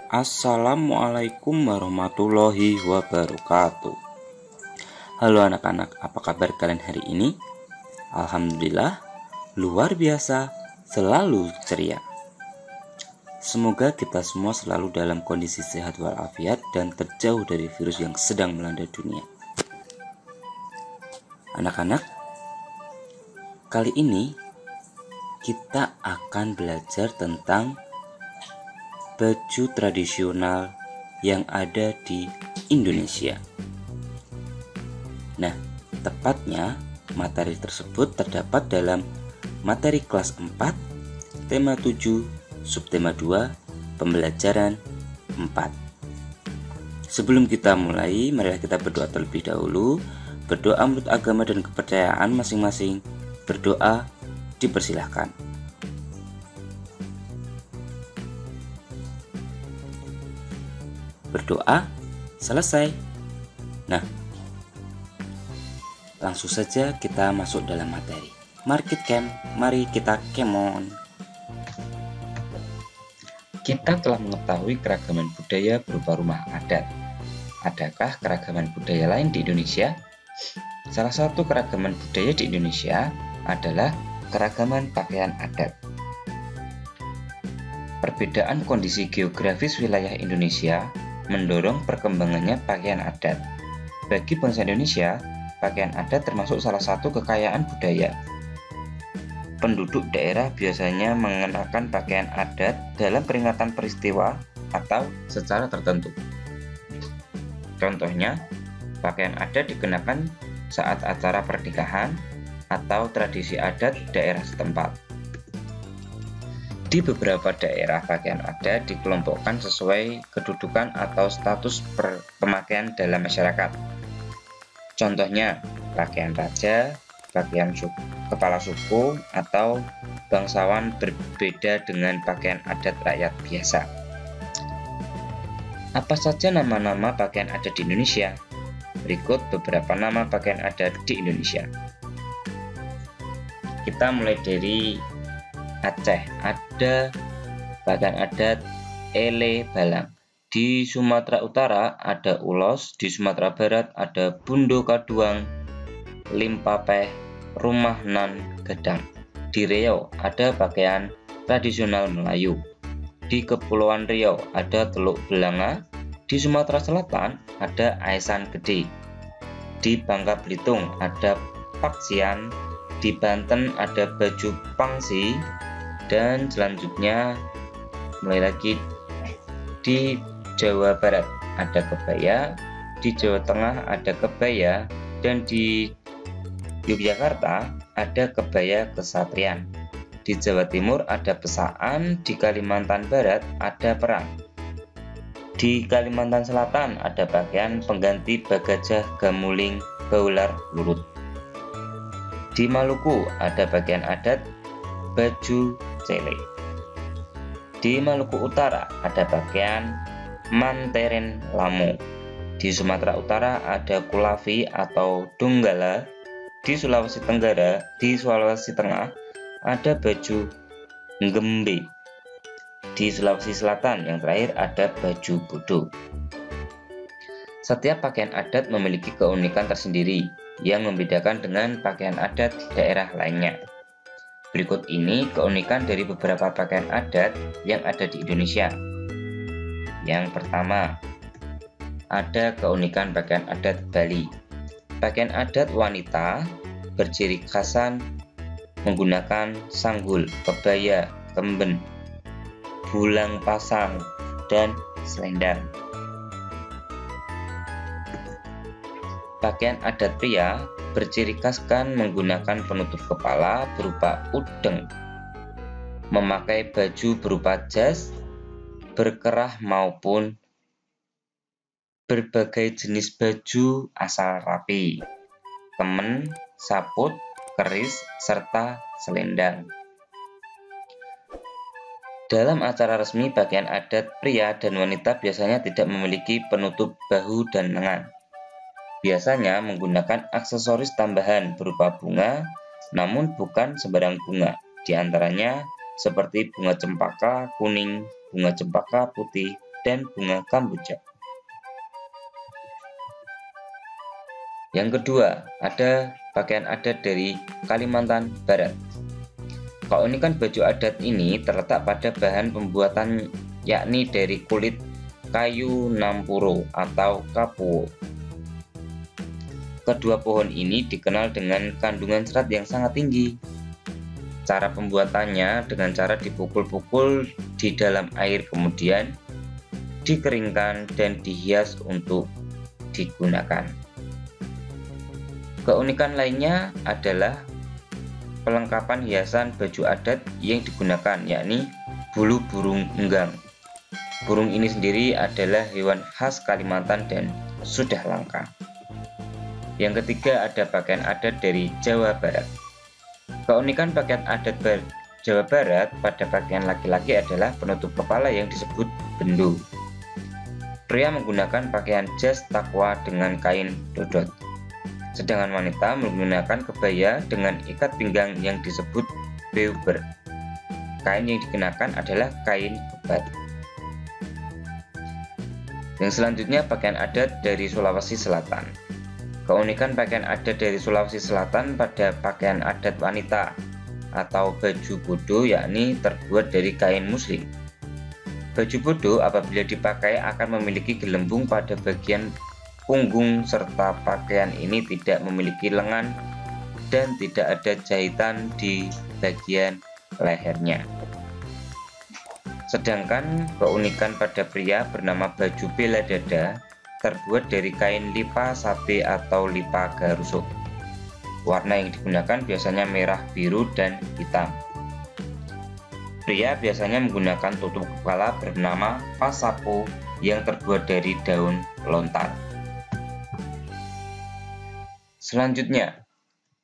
Assalamualaikum warahmatullahi wabarakatuh. Halo anak-anak, apa kabar kalian hari ini? Alhamdulillah, luar biasa, selalu ceria. Semoga kita semua selalu dalam kondisi sehat walafiat dan terjauh dari virus yang sedang melanda dunia. Anak-anak, kali ini kita akan belajar tentang baju tradisional yang ada di Indonesia. Nah, tepatnya materi tersebut terdapat dalam materi kelas 4, tema 7, subtema 2, pembelajaran 4. Sebelum kita mulai, marilah kita berdoa terlebih dahulu. Berdoa menurut agama dan kepercayaan masing-masing. Berdoa dipersilahkan. Berdoa selesai. Nah, langsung saja kita masuk dalam materi. Mari kita kemon. Kita telah mengetahui keragaman budaya berupa rumah adat. Adakah keragaman budaya lain di Indonesia? Salah satu keragaman budaya di Indonesia adalah keragaman pakaian adat. Perbedaan kondisi geografis wilayah Indonesia mendorong perkembangannya pakaian adat. Bagi bangsa Indonesia, pakaian adat termasuk salah satu kekayaan budaya. Penduduk daerah biasanya mengenakan pakaian adat dalam peringatan peristiwa atau secara tertentu. Contohnya, pakaian adat dikenakan saat acara pernikahan atau tradisi adat daerah setempat. Di beberapa daerah, pakaian adat dikelompokkan sesuai kedudukan atau status pemakaian dalam masyarakat. Contohnya, pakaian raja, pakaian kepala suku, atau bangsawan berbeda dengan pakaian adat rakyat biasa. Apa saja nama-nama pakaian adat di Indonesia? Berikut beberapa nama pakaian adat di Indonesia. Kita mulai dari Aceh, ada pakaian adat Ele Balang. Di Sumatera Utara ada Ulos, di Sumatera Barat ada Bundo Kaduang, Limpapeh, Rumah Nan Gedang. Di Riau ada pakaian tradisional Melayu. Di Kepulauan Riau ada Teluk Belanga. Di Sumatera Selatan ada Aisan Gede. Di Bangka Belitung ada Paksian. Di Banten ada baju pangsi. Dan selanjutnya mulai lagi di Jawa Barat ada kebaya, di Jawa Tengah ada kebaya, dan di Yogyakarta ada kebaya kesatrian. Di Jawa Timur ada pesaan, di Kalimantan Barat ada perang. Di Kalimantan Selatan ada pakaian pengganti bagajah, gamuling, baular, lulut. Di Maluku ada pakaian adat baju cele. Di Maluku Utara ada pakaian Manteren Lamu. Di Sumatera Utara ada Kulavi atau Donggala. Di Sulawesi Tengah ada baju Ngembe. Di Sulawesi Selatan yang terakhir ada baju Bodo. Setiap pakaian adat memiliki keunikan tersendiri yang membedakan dengan pakaian adat daerah lainnya. Berikut ini keunikan dari beberapa pakaian adat yang ada di Indonesia. Yang pertama, ada keunikan pakaian adat Bali. Pakaian adat wanita berciri khasan menggunakan sanggul, kebaya, kemben, bulang pasang, dan selendang. Pakaian adat pria berciri khaskan menggunakan penutup kepala berupa udeng, memakai baju berupa jas, berkerah maupun berbagai jenis baju asal rapi, kemen, saput, keris, serta selendang. Dalam acara resmi, pakaian adat pria dan wanita biasanya tidak memiliki penutup bahu dan lengan. Biasanya menggunakan aksesoris tambahan berupa bunga, namun bukan sembarang bunga. Di antaranya seperti bunga cempaka kuning, bunga cempaka putih, dan bunga kamboja. Yang kedua, ada pakaian adat dari Kalimantan Barat. Keunikan baju adat ini terletak pada bahan pembuatan, yakni dari kulit kayu nampuro atau kapuo. Kedua pohon ini dikenal dengan kandungan serat yang sangat tinggi. Cara pembuatannya dengan cara dipukul-pukul di dalam air, kemudian dikeringkan dan dihias untuk digunakan. Keunikan lainnya adalah pelengkapan hiasan baju adat yang digunakan, yakni bulu burung enggang. Burung ini sendiri adalah hewan khas Kalimantan dan sudah langka. Yang ketiga, ada pakaian adat dari Jawa Barat. Keunikan pakaian adat Jawa Barat pada pakaian laki-laki adalah penutup kepala yang disebut bendo. Pria menggunakan pakaian jas takwa dengan kain dodot, sedangkan wanita menggunakan kebaya dengan ikat pinggang yang disebut beuber. Kain yang dikenakan adalah kain kebat. Yang selanjutnya, pakaian adat dari Sulawesi Selatan. Keunikan pakaian adat dari Sulawesi Selatan pada pakaian adat wanita atau baju bodo, yakni terbuat dari kain muslim. Baju bodo apabila dipakai akan memiliki gelembung pada bagian punggung, serta pakaian ini tidak memiliki lengan dan tidak ada jahitan di bagian lehernya. Sedangkan keunikan pada pria bernama baju bela dada terbuat dari kain lipa sapi atau lipa garusuk. Warna yang digunakan biasanya merah, biru, dan hitam. Pria biasanya menggunakan tutup kepala bernama pasapo yang terbuat dari daun lontar. Selanjutnya,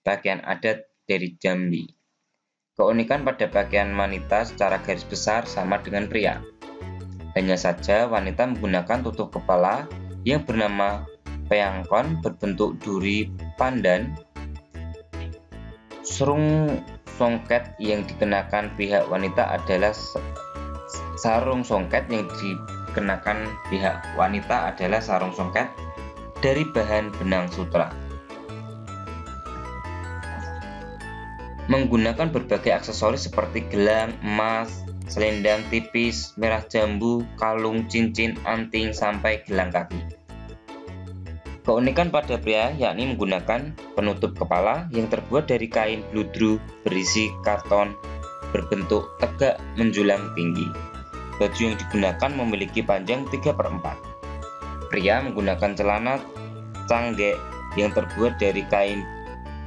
pakaian adat dari Jambi. Keunikan pada pakaian wanita secara garis besar sama dengan pria. Hanya saja wanita menggunakan tutup kepala yang bernama peangkon berbentuk duri pandan. Sarung songket yang dikenakan pihak wanita adalah sarung songket dari bahan benang sutra. Menggunakan berbagai aksesoris seperti gelang, emas, selendang tipis, merah jambu, kalung, cincin, anting, sampai gelang kaki. Keunikan pada pria yakni menggunakan penutup kepala yang terbuat dari kain bludru berisi karton berbentuk tegak menjulang tinggi. Baju yang digunakan memiliki panjang 3/4. Pria menggunakan celana canggek yang terbuat dari kain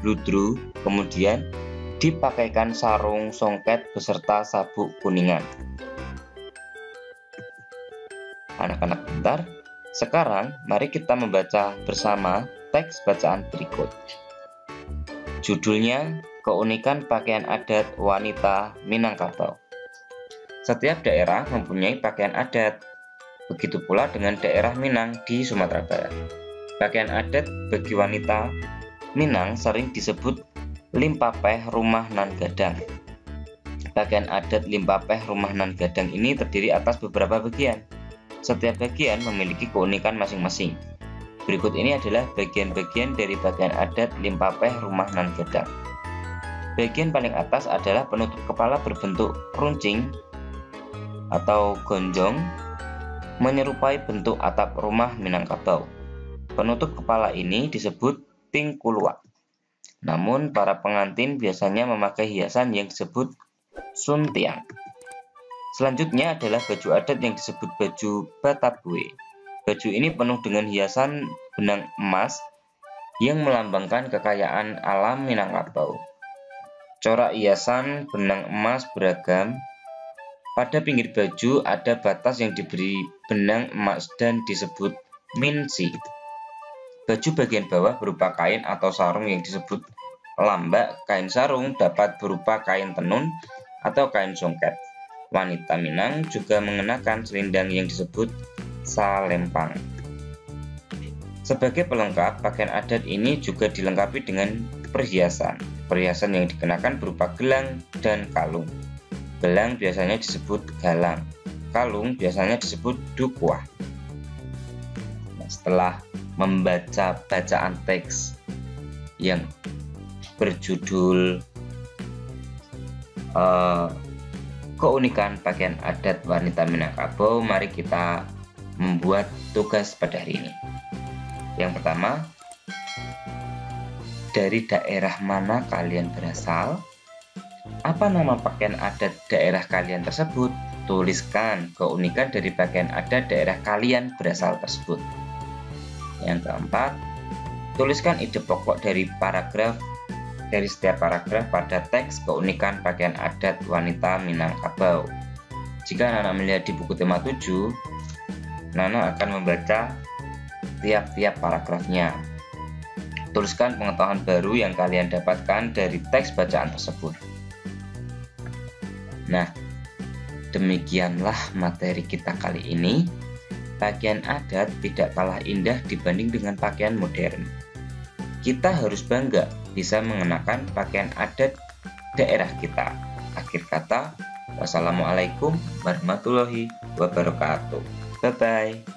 bludru, kemudian dipakaikan sarung songket beserta sabuk kuningan. Anak-anak pintar, sekarang mari kita membaca bersama teks bacaan berikut. Judulnya, Keunikan Pakaian Adat Wanita Minangkabau. Setiap daerah mempunyai pakaian adat, begitu pula dengan daerah Minang di Sumatera Barat. Pakaian adat bagi wanita Minang sering disebut limpapeh rumah nan gadang. Pakaian adat limpapeh rumah nan gadang ini terdiri atas beberapa bagian. Setiap bagian memiliki keunikan masing-masing. Berikut ini adalah bagian-bagian dari pakaian adat limpapeh rumah nan gadang. Bagian paling atas adalah penutup kepala berbentuk runcing atau gonjong, menyerupai bentuk atap rumah Minangkabau. Penutup kepala ini disebut tingkuluak. Namun para pengantin biasanya memakai hiasan yang disebut suntiang. Selanjutnya adalah baju adat yang disebut baju Batabue. Baju ini penuh dengan hiasan benang emas yang melambangkan kekayaan alam Minangkabau. Corak hiasan benang emas beragam. Pada pinggir baju ada batas yang diberi benang emas dan disebut minsi. Baju bagian bawah berupa kain atau sarung yang disebut lambak. Kain sarung dapat berupa kain tenun atau kain songket. Wanita Minang juga mengenakan selendang yang disebut salempang. Sebagai pelengkap, pakaian adat ini juga dilengkapi dengan perhiasan. Perhiasan yang dikenakan berupa gelang dan kalung. Gelang biasanya disebut galang. kalung biasanya disebut dukuah. Nah, setelah membaca bacaan teks yang berjudul keunikan pakaian adat wanita Minangkabau, mari kita membuat tugas pada hari ini. Yang pertama, dari daerah mana kalian berasal? Apa nama pakaian adat daerah kalian tersebut? Tuliskan keunikan dari pakaian adat daerah kalian berasal tersebut. Yang keempat, tuliskan ide pokok dari setiap paragraf pada teks keunikan pakaian adat wanita Minangkabau. Jika anak-anak melihat di buku tema 7, anak akan membaca tiap-tiap paragrafnya. Tuliskan pengetahuan baru yang kalian dapatkan dari teks bacaan tersebut. Nah, demikianlah materi kita kali ini. Pakaian adat tidak kalah indah dibanding dengan pakaian modern. Kita harus bangga bisa mengenakan pakaian adat daerah kita. Akhir kata, wassalamualaikum warahmatullahi wabarakatuh. Bye-bye.